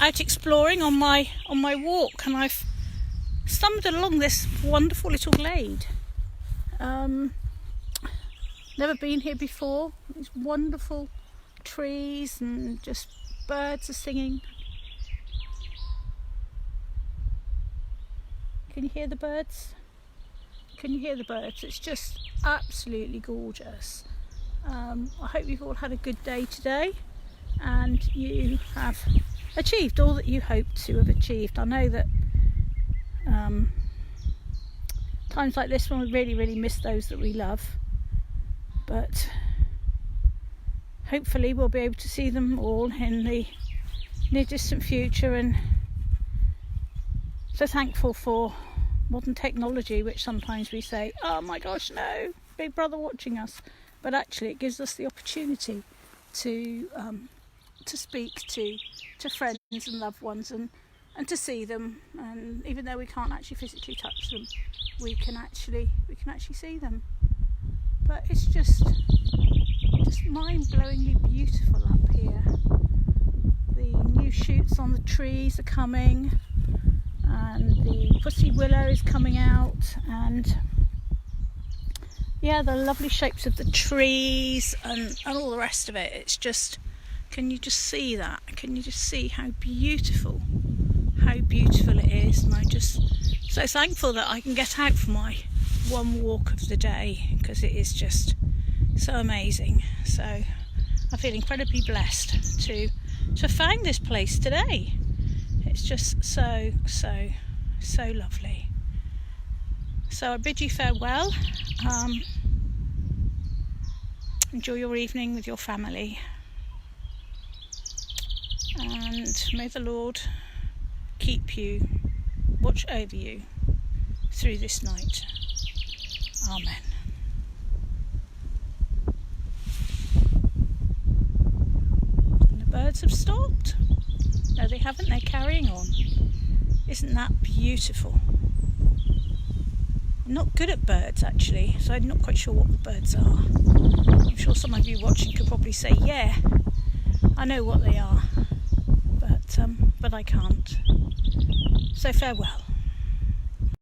out exploring on my walk, and I've stumbled along this wonderful little glade. Never been here before. These wonderful trees and just birds are singing. Can you hear the birds? Can you hear the birds? It's just absolutely gorgeous. I hope you've all had a good day today and you have achieved all that you hoped to have achieved. I know that times like this when we really miss those that we love, but hopefully we'll be able to see them all in the near distant future. And so thankful for modern technology, which sometimes we say, oh my gosh, no, Big Brother watching us, but actually it gives us the opportunity to speak to friends and loved ones and to see them, and even though we can't actually physically touch them, we can actually see them. But it's just mind-blowingly beautiful up here. The new shoots on the trees are coming, and the pussy willow is coming out, and yeah, the lovely shapes of the trees and all the rest of it. It's just, can you just see that? Can you just see how beautiful it is? And I'm just so thankful that I can get out for my one walk of the day, because it is just so amazing. So I feel incredibly blessed to have found this place today. It's just so lovely. So I bid you farewell. Enjoy your evening with your family, and may the Lord keep you, watch over you through this night. Amen. And the birds have stopped. No, they haven't. They're carrying on. Isn't that beautiful? I'm not good at birds actually, so I'm not quite sure what the birds are. I'm sure some of you watching could probably say, yeah, I know what they are, but I can't. So farewell.